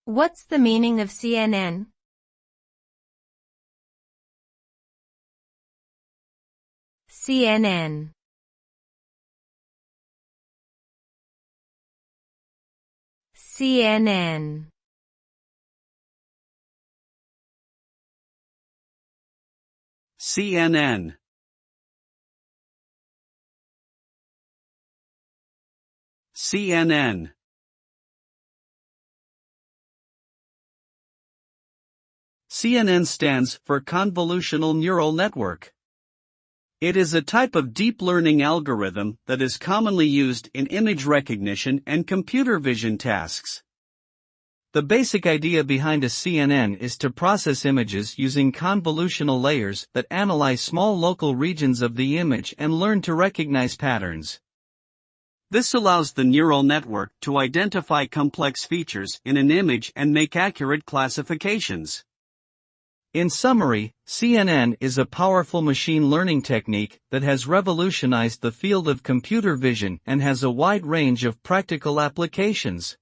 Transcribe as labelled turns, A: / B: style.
A: What's the meaning of CNN? CNN. CNN.
B: CNN. CNN. CNN stands for Convolutional Neural Network. It is a type of deep learning algorithm that is commonly used in image recognition and computer vision tasks. The basic idea behind a CNN is to process images using convolutional layers that analyze small local regions of the image and learn to recognize patterns. This allows the neural network to identify complex features in an image and make accurate classifications. In summary, CNN is a powerful machine learning technique that has revolutionized the field of computer vision and has a wide range of practical applications.